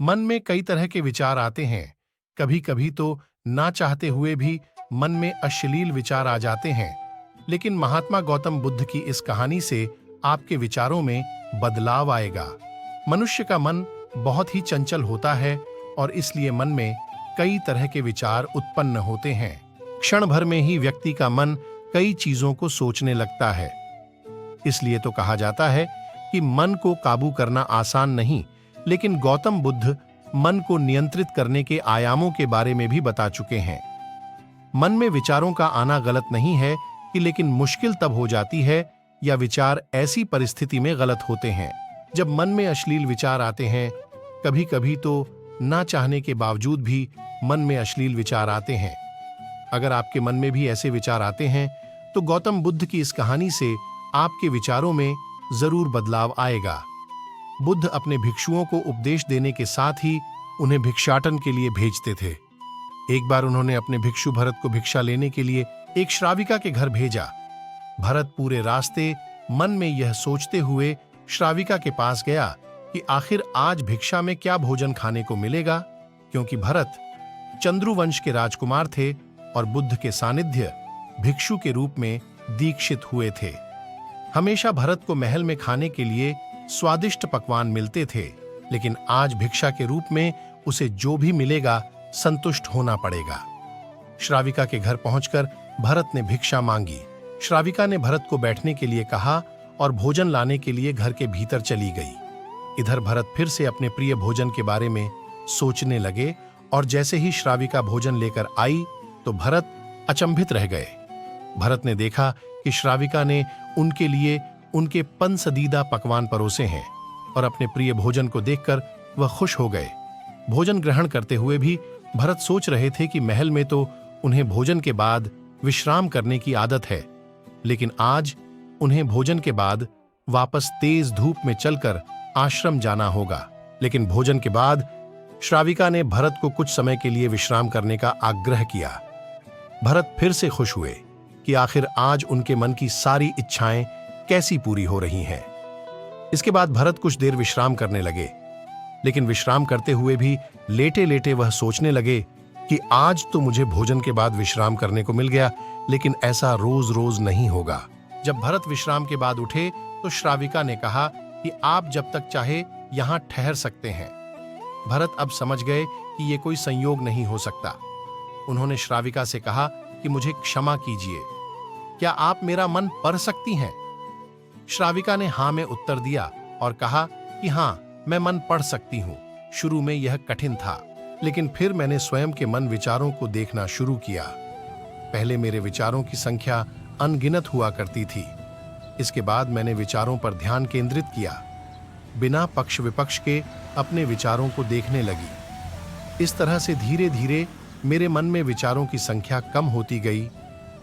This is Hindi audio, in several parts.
मन में कई तरह के विचार आते हैं। कभी कभी तो ना चाहते हुए भी मन में अश्लील विचार आ जाते हैं। लेकिन महात्मा गौतम बुद्ध की इस कहानी से आपके विचारों में बदलाव आएगा। मनुष्य का मन बहुत ही चंचल होता है और इसलिए मन में कई तरह के विचार उत्पन्न होते हैं। क्षण भर में ही व्यक्ति का मन कई चीजों को सोचने लगता है। इसलिए तो कहा जाता है कि मन को काबू करना आसान नहीं, लेकिन गौतम बुद्ध मन को नियंत्रित करने के आयामों के बारे में भी बता चुके हैं। मन में विचारों का आना गलत नहीं है कि लेकिन मुश्किल तब हो जाती है या विचार ऐसी परिस्थिति में गलत होते हैं जब मन में अश्लील विचार आते हैं। कभी कभी तो ना चाहने के बावजूद भी मन में अश्लील विचार आते हैं। अगर आपके मन में भी ऐसे विचार आते हैं तो गौतम बुद्ध की इस कहानी से आपके विचारों में जरूर बदलाव आएगा। बुद्ध अपने भिक्षुओं को उपदेश देने के साथ ही उन्हें भिक्षाटन के लिए भेजते थे। एक बार उन्होंने अपने भिक्षु भरत को भिक्षा लेने के लिए एक श्राविका के घर भेजा। भरत पूरे रास्ते मन में यह सोचते हुए श्राविका के पास गया कि आखिर आज भिक्षा में क्या भोजन खाने को मिलेगा, क्योंकि भरत चंद्रुवंश के राजकुमार थे और बुद्ध के सानिध्य भिक्षु के रूप में दीक्षित हुए थे। हमेशा भरत को महल में खाने के लिए स्वादिष्ट पकवान मिलते थे, लेकिन आज भिक्षा के रूप में उसे जो भी मिलेगा संतुष्ट होना पड़ेगा। श्राविका के घर पहुंचकर भरत ने भिक्षा मांगी। श्राविका ने भरत को बैठने के लिए कहा और भोजन लाने के लिए घर के भीतर चली गई। इधर भरत फिर से अपने प्रिय भोजन के बारे में सोचने लगे और जैसे ही श्राविका भोजन लेकर आई तो भरत अचंभित रह गए। भरत ने देखा कि श्राविका ने उनके लिए उनके पसंदीदा पकवान परोसे हैं और अपने प्रिय भोजन को देखकर वह खुश हो गए। भोजन ग्रहण करते हुए भी भरत सोच रहे थे कि महल में तो उन्हें भोजन के बाद विश्राम करने की आदत है, लेकिन आज उन्हें भोजन के बाद वापस तेज धूप में चलकर आश्रम जाना होगा। लेकिन भोजन के बाद श्राविका ने भरत को कुछ समय के लिए विश्राम करने का आग्रह किया। भरत फिर से खुश हुए कि आखिर आज उनके मन की सारी इच्छाएं कैसी पूरी हो रही हैं। इसके बाद भरत कुछ देर विश्राम करने लगे, लेकिन विश्राम करते हुए भी लेटे लेटे वह सोचने लगे कि आज तो मुझे भोजन के बाद विश्राम करने को मिल गया, लेकिन ऐसा रोज रोज नहीं होगा। जब भरत विश्राम के बाद उठे तो श्राविका ने कहा कि आप जब तक चाहे यहां ठहर सकते हैं। भरत अब समझ गए कि यह कोई संयोग नहीं हो सकता। उन्होंने श्राविका से कहा कि मुझे क्षमा कीजिए, क्या आप मेरा मन पढ़ सकती हैं? श्राविका ने हां में उत्तर दिया और कहा कि हां, मैं मन पढ़ सकती हूं। शुरू में यह कठिन था, लेकिन फिर मैंने स्वयं के मन विचारों को देखना शुरू किया। पहले मेरे विचारों की संख्या अनगिनत हुआ करती थी। इसके बाद मैंने विचारों पर ध्यान केंद्रित किया, बिना पक्ष विपक्ष के अपने विचारों को देखने लगी। इस तरह से धीरे धीरे मेरे मन में विचारों की संख्या कम होती गई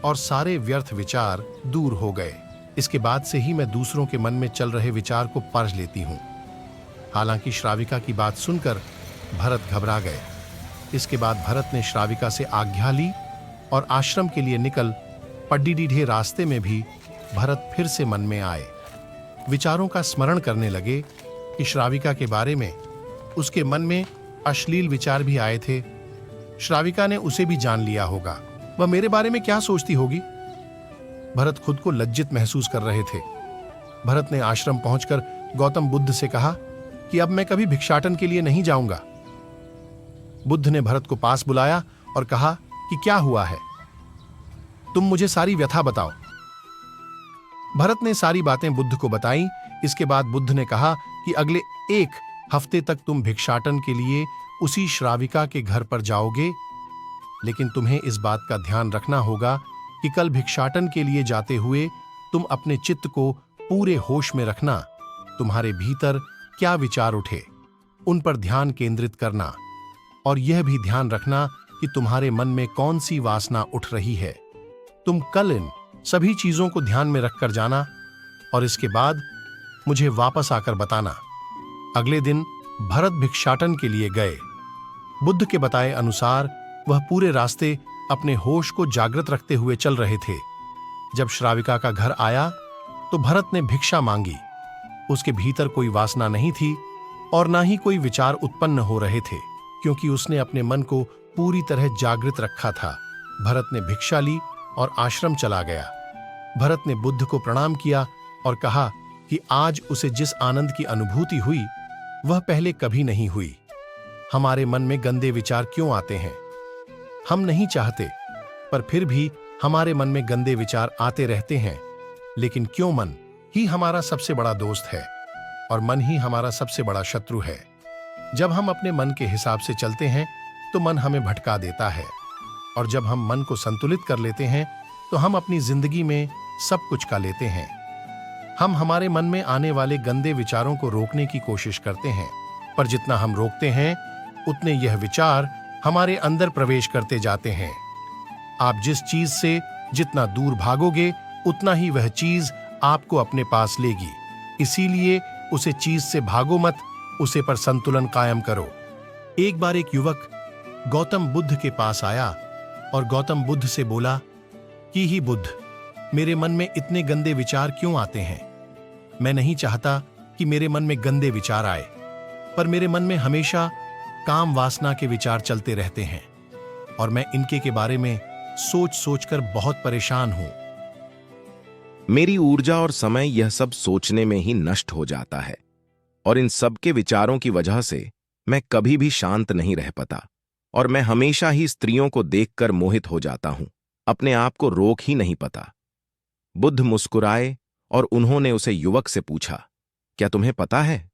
और सारे व्यर्थ विचार दूर हो गए। इसके बाद से ही मैं दूसरों के मन में चल रहे विचार को पढ़ लेती हूँ। हालांकि श्राविका की बात सुनकर भरत घबरा गए। इसके बाद भरत ने श्राविका से आज्ञा ली और आश्रम के लिए निकल पड्डीडीढे रास्ते में भी भरत फिर से मन में आए। विचारों का स्मरण करने लगे कि श्राविका के बारे में उसके मन में अश्लील विचार भी आए थे। श्राविका ने उसे भी जान लिया होगा, वह मेरे बारे में क्या सोचती होगी। भरत खुद को लज्जित महसूस कर रहे थे। भरत ने आश्रम पहुंचकर गौतम बुद्ध से कहा कि अब मैं कभी भिक्षाटन के लिए नहीं जाऊंगा। बुद्ध ने भरत को पास बुलाया और कहा कि क्या हुआ है, तुम मुझे सारी व्यथा बताओ। भरत ने सारी बातें बुद्ध को बताई। इसके बाद बुद्ध ने कहा कि अगले 1 हफ्ते तक तुम भिक्षाटन के लिए उसी श्राविका के घर पर जाओगे, लेकिन तुम्हें इस बात का ध्यान रखना होगा कि कल भिक्षाटन के लिए जाते हुए तुम अपने चित्त को पूरे होश में रखना। तुम्हारे भीतर क्या विचार उठे, उन पर ध्यान केंद्रित करना और यह भी ध्यान रखना कि तुम्हारे मन में कौन सी वासना उठ रही है। तुम कल इन सभी चीजों को ध्यान में रखकर जाना और इसके बाद मुझे वापस आकर बताना। अगले दिन भरत भिक्षाटन के लिए गए। बुद्ध के बताए अनुसार वह पूरे रास्ते अपने होश को जागृत रखते हुए चल रहे थे। जब श्राविका का घर आया तो भरत ने भिक्षा मांगी। उसके भीतर कोई वासना नहीं थी और ना ही कोई विचार उत्पन्न हो रहे थे, क्योंकि उसने अपने मन को पूरी तरह जागृत रखा था। भरत ने भिक्षा ली और आश्रम चला गया। भरत ने बुद्ध को प्रणाम किया और कहा कि आज उसे जिस आनंद की अनुभूति हुई वह पहले कभी नहीं हुई। हमारे मन में गंदे विचार क्यों आते हैं? हम नहीं चाहते, पर फिर भी हमारे मन में गंदे विचार आते रहते हैं। लेकिन क्यों मन ही हमारा सबसे बड़ा दोस्त है और मन ही हमारा सबसे बड़ा शत्रु है। जब हम अपने मन के हिसाब से चलते हैं तो मन हमें भटका देता है, और जब हम मन को संतुलित कर लेते हैं तो हम अपनी जिंदगी में सब कुछ का लेते हैं। हम हमारे मन में आने वाले गंदे विचारों को रोकने की कोशिश करते हैं, पर जितना हम रोकते हैं उतने यह विचार हमारे अंदर प्रवेश करते जाते हैं। आप जिस चीज से जितना दूर भागोगे उतना ही वह चीज आपको अपने पास लेगी। इसीलिए उसे चीज से भागो मत, उसे पर संतुलन कायम करो। एक बार एक युवक गौतम बुद्ध के पास आया और गौतम बुद्ध से बोला कि ही बुद्ध, मेरे मन में इतने गंदे विचार क्यों आते हैं? मैं नहीं चाहता कि मेरे मन में गंदे विचार आए, पर मेरे मन में हमेशा काम वासना के विचार चलते रहते हैं और मैं इनके के बारे में सोच सोचकर बहुत परेशान हूं। मेरी ऊर्जा और समय यह सब सोचने में ही नष्ट हो जाता है और इन सब के विचारों की वजह से मैं कभी भी शांत नहीं रह पाता और मैं हमेशा ही स्त्रियों को देखकर मोहित हो जाता हूं, अपने आप को रोक ही नहीं पाता। बुद्ध मुस्कुराए और उन्होंने उसे युवक से पूछा, क्या तुम्हें पता है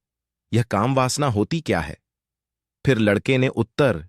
यह काम वासना होती क्या है? फिर लड़के ने उत्तर